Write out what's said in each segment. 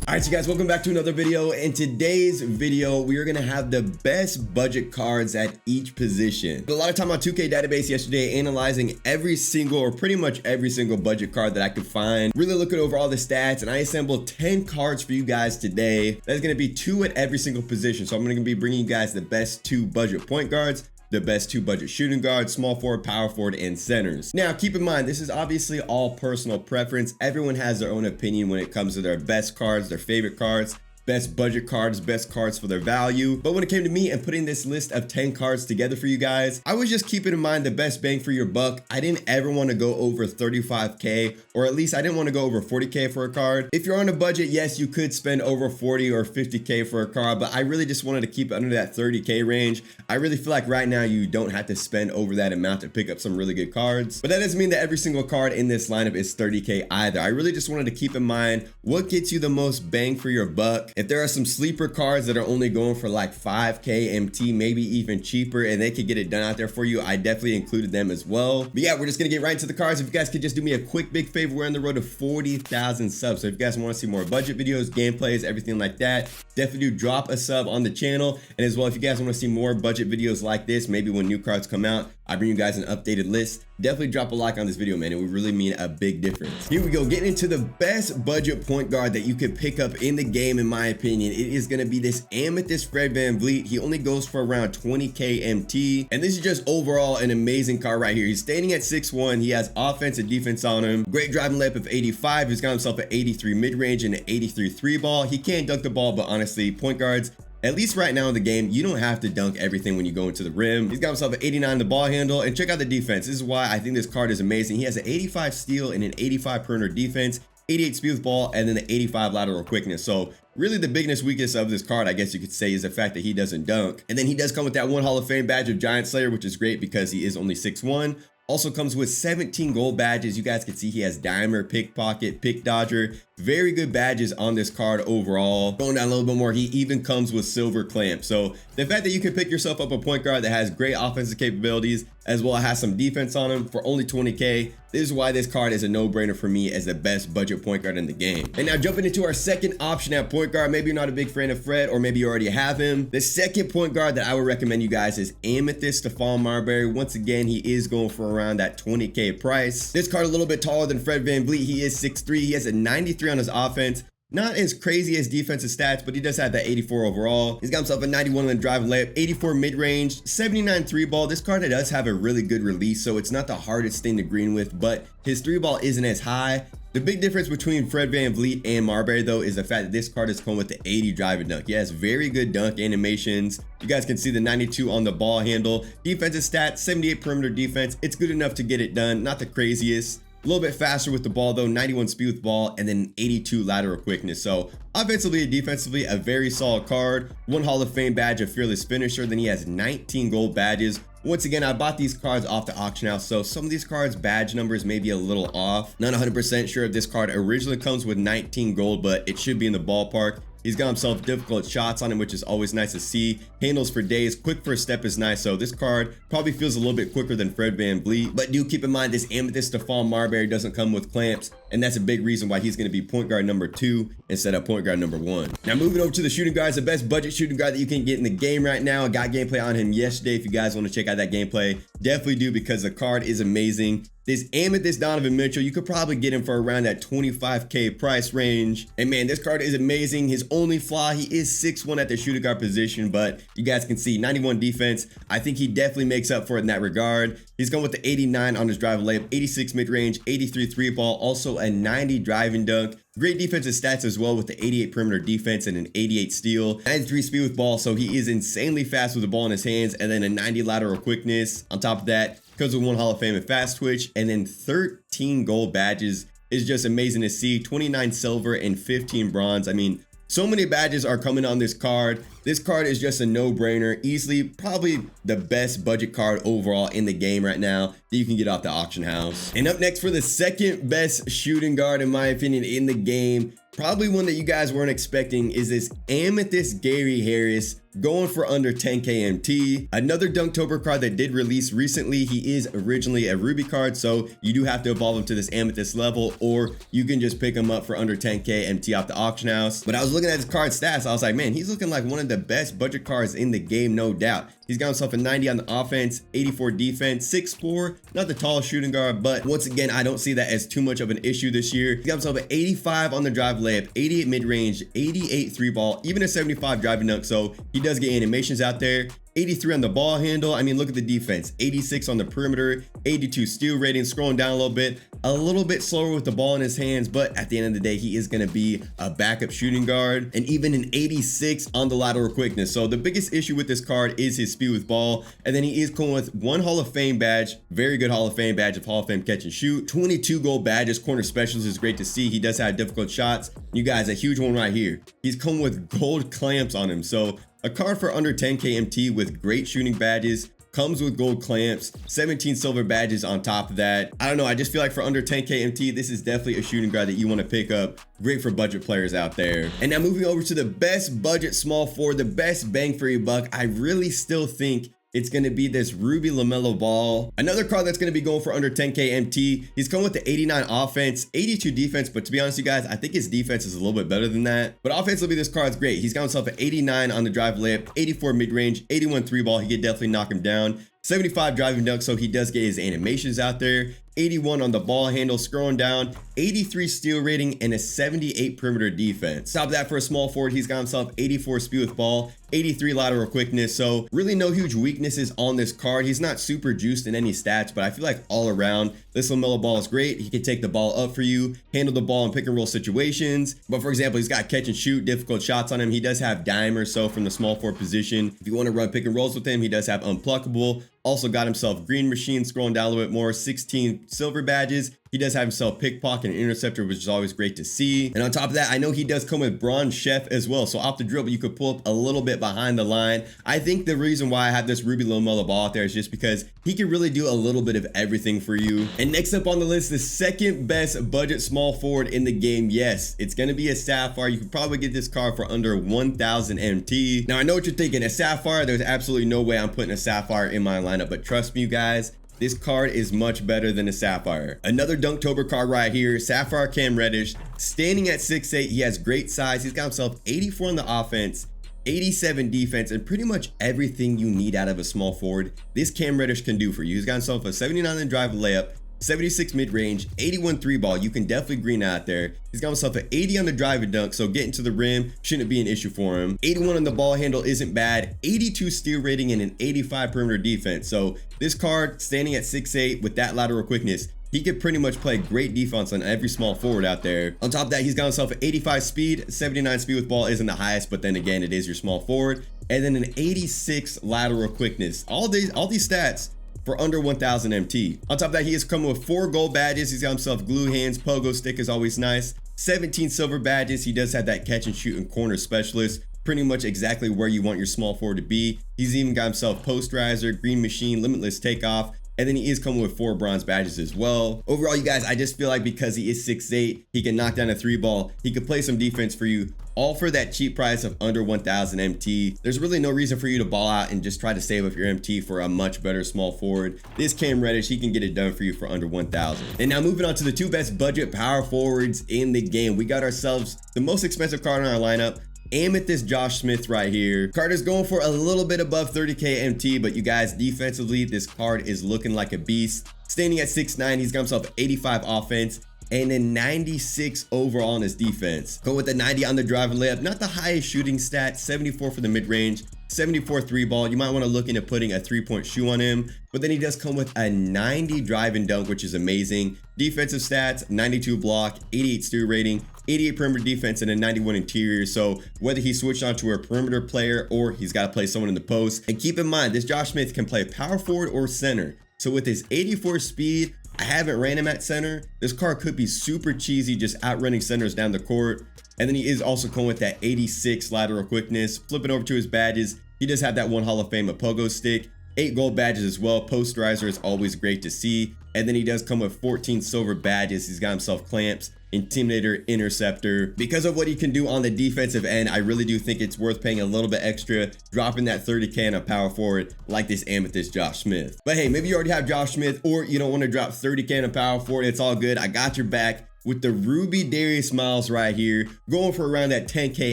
All right, you guys, welcome back to another video. In today's video, we are gonna have the best budget cards at each position. A lot of time on 2K database yesterday, analyzing every single or pretty much every single budget card that I could find, really looking over all the stats, and I assembled 10 cards for you guys today. That's gonna be 2 at every single position. So I'm gonna be bringing you guys the best 2 budget point guards, the best 2 budget shooting guards, small forward, power forward, and centers. Now, keep in mind, this is obviously all personal preference. Everyone has their own opinion when it comes to their best cards, their favorite cards, best budget cards, best cards for their value. But when it came to me and putting this list of 10 cards together for you guys, I was just keeping in mind the best bang for your buck. I didn't ever want to go over 35K, or at least I didn't want to go over 40K for a card. If you're on a budget, yes, you could spend over 40 or 50K for a card, but I really just wanted to keep it under that 30K range. I really feel like right now you don't have to spend over that amount to pick up some really good cards. But that doesn't mean that every single card in this lineup is 30K either. I really just wanted to keep in mind what gets you the most bang for your buck. If there are some sleeper cards that are only going for like 5K MT, maybe even cheaper, and they could get it done out there for you, I definitely included them as well. But yeah, we're just gonna get right into the cards. If you guys could just do me a quick big favor, we're on the road to 40,000 subs. So if you guys want to see more budget videos, gameplays, everything like that, definitely do drop a sub on the channel. And as well, if you guys want to see more budget videos like this, maybe when new cards come out, I bring you guys an updated list. Definitely drop a like on this video, man. It would really mean a big difference. Here we go, getting into the best budget point guard that you could pick up in the game, in my opinion. It is going to be this Amethyst Fred VanVleet. He only goes for around 20K MT. And this is just overall an amazing card right here. He's standing at 6'1". He has offense and defense on him. Great driving layup of 85. He's got himself an 83 mid-range and an 83 3 ball. He can't dunk the ball, but honestly, point guards, at least right now in the game, you don't have to dunk everything when you go into the rim. He's got himself an 89 in the ball handle, and check out the defense. This is why I think this card is amazing. He has an 85 steal and an 85 perimeter defense, 88 speed with ball, and then the 85 lateral quickness. So really the biggest weakness of this card, I guess you could say, is the fact that he doesn't dunk. And then he does come with that 1 Hall of Fame badge of Giant Slayer, which is great because he is only 6'1". Also comes with 17 gold badges. You guys can see he has Dimer, Pickpocket, Pick Dodger. Very good badges on this card overall. Going down a little bit more, he even comes with Silver Clamp. So the fact that you can pick yourself up a point guard that has great offensive capabilities, as well as has some defense on him for only 20K, this is why this card is a no-brainer for me as the best budget point guard in the game. And now jumping into our second option at point guard, maybe you're not a big fan of Fred, or maybe you already have him. The second point guard that I would recommend you guys is Amethyst Stephon Marbury. Once again, he is going for around that 20K price. This card a little bit taller than Fred VanVleet. He is 6'3". He has a 93 on his offense. Not as crazy as defensive stats, but he does have that 84 overall. He's got himself a 91 on the driving layup, 84 mid-range, 79 3 ball. This card does have a really good release, so it's not the hardest thing to green with, but his 3 ball isn't as high. The big difference between Fred VanVleet and Marbury, though, is the fact that this card is coming with the 80 drive and dunk. He has very good dunk animations. You guys can see the 92 on the ball handle. Defensive stats, 78 perimeter defense. It's good enough to get it done. Not the craziest. A little bit faster with the ball though, 91 speed with ball, and then 82 lateral quickness. So offensively and defensively, a very solid card. 1 Hall of Fame badge of Fearless Finisher. Then he has 19 gold badges. Once again, I bought these cards off the auction house, so some of these cards badge numbers may be a little off. Not 100% sure if this card originally comes with 19 gold, but it should be in the ballpark. He's got himself difficult shots on him, which is always nice to see. Handles for days, quick first step is nice. So this card probably feels a little bit quicker than Fred VanVleet. But do keep in mind, this Amethyst Stephon Marbury doesn't come with clamps, and that's a big reason why he's going to be point guard number 2 instead of point guard number 1. Now moving over to the shooting guards, the best budget shooting guard that you can get in the game right now. I got gameplay on him yesterday. If you guys want to check out that gameplay, definitely do, because the card is amazing. This Amethyst Donovan Mitchell, you could probably get him for around that 25K price range. And man, this card is amazing. His only flaw, he is 6'1" at the shooting guard position, but you guys can see 91 defense. I think he definitely makes up for it in that regard. He's going with the 89 on his driving layup, 86 mid-range, 83 3 ball, also a 90 driving dunk. Great defensive stats as well with the 88 perimeter defense and an 88 steal, 93 speed with ball, so he is insanely fast with the ball in his hands, and then a 90 lateral quickness. On top of that, comes with 1 Hall of Fame and fast twitch, and then 13 gold badges. Is just amazing to see. 29 silver and 15 bronze. I mean, so many badges are coming on this card. This card is just a no-brainer. Easily probably the best budget card overall in the game right now that you can get off the auction house. And up next for the second best shooting guard, in my opinion, in the game, Probably one that you guys weren't expecting is this Amethyst Gary Harris going for under 10k MT. Another Dunktober card that did release recently. He is originally a Ruby card, so you do have to evolve him to this Amethyst level, or you can just pick him up for under 10k MT off the auction house. But I was looking at his card stats, I was like, man, he's looking like one of the best budget cards in the game, no doubt. He's got himself a 90 on the offense, 84 defense, 6'4", not the tallest shooting guard, but once again, I don't see that as too much of an issue this year. He's got himself an 85 on the drive layup, 88 mid-range, 88 three ball, even a 75 driving dunk, so he does get animations out there. 83 on the ball handle. I mean, look at the defense. 86 on the perimeter, 82 steal rating. Scrolling down a little bit slower with the ball in his hands, but at the end of the day, he is going to be a backup shooting guard, and even an 86 on the lateral quickness. So the biggest issue with this card is his speed with ball, and then he is coming with one Hall of Fame badge, very good Hall of Fame badge of Hall of Fame catch and shoot, 22 gold badges. Corner specialist is great to see. He does have difficult shots. You guys, a huge one right here. He's coming with gold clamps on him. So a card for under 10k MT with great shooting badges, comes with gold clamps, 17 silver badges on top of that. I don't know, I just feel like for under 10k MT, this is definitely a shooting guard that you want to pick up. Great for budget players out there. And now moving over to the best budget small forward, the best bang for your buck, I really still think it's going to be this Ruby LaMelo Ball. Another card that's going to be going for under 10k MT. He's coming with the 89 offense, 82 defense, but to be honest, you guys, I think his defense is a little bit better than that. But offensively, this card's great. He's got himself an 89 on the drive layup, 84 mid-range, 81 three ball. He could definitely knock him down. 75 driving dunk, so he does get his animations out there. 81 on the ball handle, scrolling down, 83 steal rating, and a 78 perimeter defense. Top of that, for a small forward, he's got himself 84 speed with ball, 83 lateral quickness, so really no huge weaknesses on this card. He's not super juiced in any stats, but I feel like all around, this LaMelo Ball is great. He can take the ball up for you, handle the ball in pick and roll situations. But for example, he's got catch and shoot, difficult shots on him. He does have dime or so from the small forward position. If you want to run pick and rolls with him, he does have unpluckable. Also got himself green machine, scrolling down a little bit more, 16 silver badges. He does have himself pickpocket and interceptor, which is always great to see. And on top of that, I know he does come with bronze chef as well. So off the dribble, you could pull up a little bit behind the line. I think the reason why I have this Ruby LaMelo Ball out there is just because he can really do a little bit of everything for you. And next up on the list, the second best budget small forward in the game. Yes, it's going to be a Sapphire. You could probably get this card for under 1000 MT. Now I know what you're thinking, a Sapphire, there's absolutely no way I'm putting a Sapphire in my lineup, but trust me, you guys, this card is much better than a Sapphire. Another Dunktober card right here, Sapphire Cam Reddish, standing at 6'8". He has great size. He's got himself 84 on the offense, 87 defense, and pretty much everything you need out of a small forward, this Cam Reddish can do for you. He's got himself a 79 on the drive layup, 76 mid-range, 81 three ball. You can definitely green out there. He's got himself an 80 on the drive and dunk, so getting to the rim shouldn't be an issue for him. 81 on the ball handle isn't bad. 82 steal rating and an 85 perimeter defense. So this card, standing at 6'8" with that lateral quickness, he could pretty much play great defense on every small forward out there. On top of that, he's got himself an 85 speed, 79 speed with ball isn't the highest, but then again, it is your small forward. And then an 86 lateral quickness. All these stats for under 1000 MT. On top of that, he is coming with 4 gold badges. He's got himself glue hands, pogo stick is always nice. 17 silver badges. He does have that catch and shoot and corner specialist, pretty much exactly where you want your small forward to be. He's even got himself post riser, green machine, limitless takeoff, and then he is coming with 4 bronze badges as well. Overall, you guys, I just feel like because he is 6'8", he can knock down a 3 ball. He could play some defense for you, all for that cheap price of under 1000 MT. There's really no reason for you to ball out and just try to save up your MT for a much better small forward. This Cam Reddish, he can get it done for you for under 1000. And now moving on to the 2 best budget power forwards in the game. We got ourselves the most expensive card in our lineup, Amethyst Josh Smith right here. Card is going for a little bit above 30k MT, but you guys, defensively, this card is looking like a beast. Standing at 6'9", he's got himself 85 offense and a 96 overall on his defense. Go with the 90 on the drive and layup, not the highest shooting stat, 74 for the mid-range, 74 three ball. You might want to look into putting a 3-point shoe on him, but then he does come with a 90 drive and dunk, which is amazing. Defensive stats, 92 block, 88 steal rating, 88 perimeter defense, and a 91 interior. So whether he switched onto a perimeter player or he's got to play someone in the post. And keep in mind, this Josh Smith can play power forward or center. So with his 84 speed, I haven't ran him at center. This card could be super cheesy, just outrunning centers down the court. And then he is also coming with that 86 lateral quickness. Flipping over to his badges, he does have that 1 Hall of Fame, a pogo stick, 8 gold badges as well. Posterizer is always great to see. And then he does come with 14 silver badges. He's got himself clamps. intimidator, interceptor. Because of what he can do on the defensive end, I really do think it's worth paying a little bit extra, dropping that 30K on a power forward like this Amethyst Josh Smith. But hey, maybe you already have Josh Smith or you don't want to drop 30K on a power forward. It's all good. I got your back with the Ruby Darius Miles right here, going for around that 10K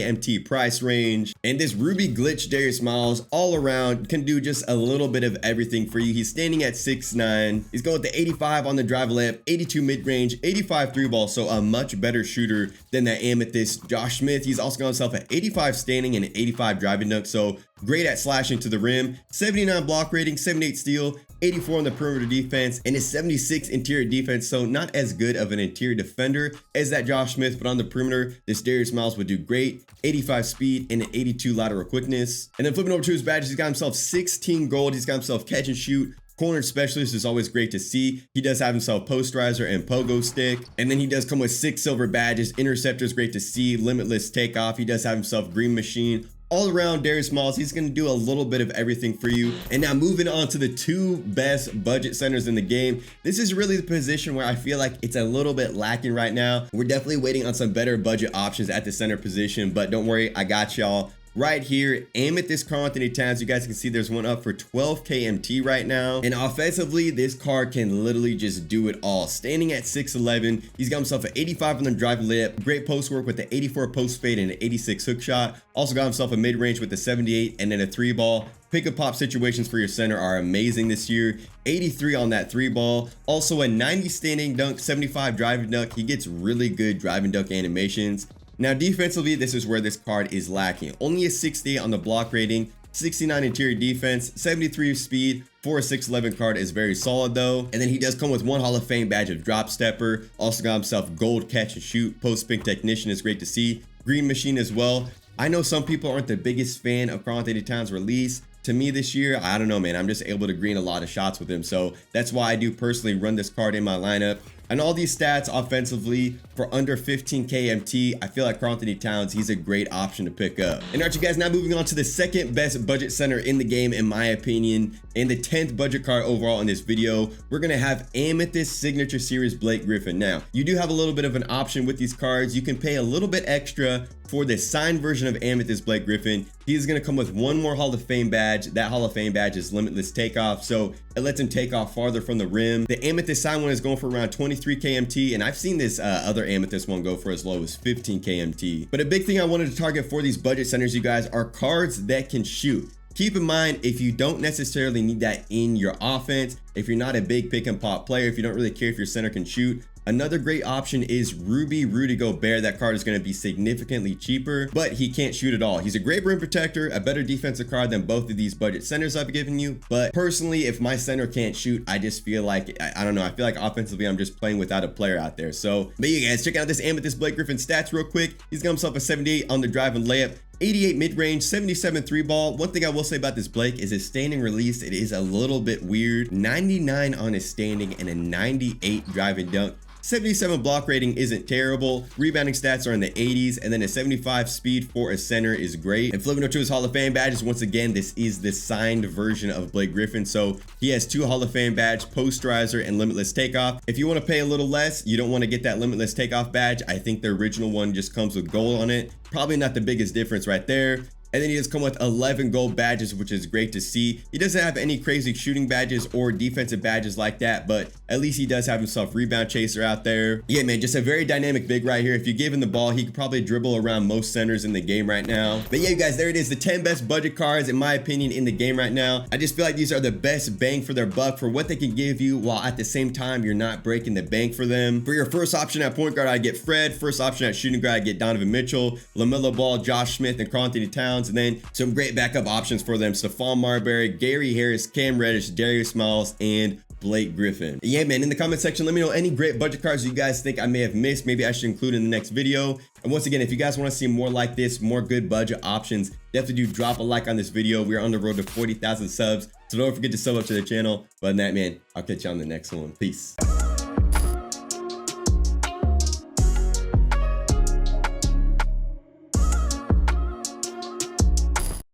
MT price range. And this Ruby Glitch Darius Miles all around can do just a little bit of everything for you. He's standing at 6'9". He's going with the 85 on the drive layup, 82 mid-range, 85 3 ball, so a much better shooter than that Amethyst Josh Smith. He's also got himself an 85 standing and an 85 driving dunk, so great at slashing to the rim, 79 block rating, 78 steal, 84 on the perimeter defense, and a 76 interior defense, so not as good of an interior defender as that Josh Smith, but on the perimeter, this Darius Miles would do great, 85 speed and an 82 lateral quickness. And then flipping over to his badges, he's got himself 16 gold, he's got himself catch and shoot, corner specialist is always great to see. He does have himself posterizer and pogo stick. And then he does come with 6 silver badges. Interceptor is great to see. Limitless takeoff. He does have himself green machine. All around Darius Miles, he's going to do a little bit of everything for you. And now moving on to the 2 best budget centers in the game. This is really the position where I feel like it's a little bit lacking right now. We're definitely waiting on some better budget options at the center position, but don't worry, I got y'all. Right here, Amethyst Karl-Anthony Towns, you guys can see there's one up for 12K MT right now. And offensively, this card can literally just do it all. Standing at 6'11", he's got himself an 85 on the driving layup, great post work with the 84 post fade and an 86 hook shot. Also got himself a mid-range with the 78 and then a 3 ball. Pick and pop situations for your center are amazing this year. 83 on that 3 ball. Also a 90 standing dunk, 75 driving dunk. He gets really good driving dunk animations. Now defensively, this is where this card is lacking. Only a 68 on the block rating, 69 interior defense, 73 speed. For a 6'11 card is very solid though. And then he does come with 1 Hall of Fame badge of drop stepper. Also got himself gold catch and shoot. Post spin technician is great to see. Green machine as well. I know some people aren't the biggest fan of Karl-Anthony Towns' release. To me this year, I don't know, man. I'm just able to green a lot of shots with him. So that's why I do personally run this card in my lineup. And all these stats offensively for under 15K MT, I feel like Karl-Anthony Towns, he's a great option to pick up. And all right, you guys, now moving on to the second best budget center in the game, in my opinion, and the 10th budget card overall in this video, we're gonna have Amethyst Signature Series Blake Griffin. Now, you do have a little bit of an option with these cards. You can pay a little bit extra for the signed version of Amethyst Blake Griffin. He's gonna come with 1 more Hall of Fame badge. That Hall of Fame badge is limitless takeoff, so it lets him take off farther from the rim. The Amethyst signed one is going for around 23K MT, and I've seen this other Amethyst one go for as low as 15K MT. But a big thing I wanted to target for these budget centers, you guys, are cards that can shoot. Keep in mind, if you don't necessarily need that in your offense, if you're not a big pick and pop player, if you don't really care if your center can shoot, another great option is Ruby Rudy Gobert. That card is going to be significantly cheaper, but he can't shoot at all. He's a great rim protector, a better defensive card than both of these budget centers I've given you. But personally, if my center can't shoot, I just feel like, I don't know, I feel like offensively I'm just playing without a player out there. So, but you guys, check out this Amethyst Blake Griffin stats real quick. He's got himself a 78 on the drive and layup, 88 mid-range, 77 3 ball. One thing I will say about this Blake is his standing release. It is a little bit weird. 99 on his standing and a 98 driving dunk. 77 block rating isn't terrible. Rebounding stats are in the 80s, and then a 75 speed for a center is great. And flipping over to his Hall of Fame badges, once again, this is the signed version of Blake Griffin. So he has 2 Hall of Fame badge, posterizer and limitless takeoff. If you want to pay a little less, you don't want to get that limitless takeoff badge. I think the original one just comes with gold on it. Probably not the biggest difference right there. And then he does come with 11 gold badges, which is great to see. He doesn't have any crazy shooting badges or defensive badges like that, but at least he does have himself rebound chaser out there. Yeah, man, just a very dynamic big right here. If you give him the ball, he could probably dribble around most centers in the game right now. But yeah, you guys, there it is. The 10 best budget cards, in my opinion, in the game right now. I just feel like these are the best bang for their buck for what they can give you, while at the same time, you're not breaking the bank for them. For your first option at point guard, I get Fred. First option at shooting guard, I get Donovan Mitchell, LaMelo Ball, Josh Smith, and Karl-Anthony Towns. And then some great backup options for them: Stephon Marbury, Gary Harris, Cam Reddish, Darius Miles, and Blake Griffin. Yeah, man, in the comment section, let me know any great budget cards you guys think I may have missed. Maybe I should include in the next video. And once again, if you guys want to see more like this, more good budget options, definitely do drop a like on this video. We are on the road to 40,000 subs, so don't forget to sub up to the channel. But other than that, man, I'll catch you on the next one. Peace.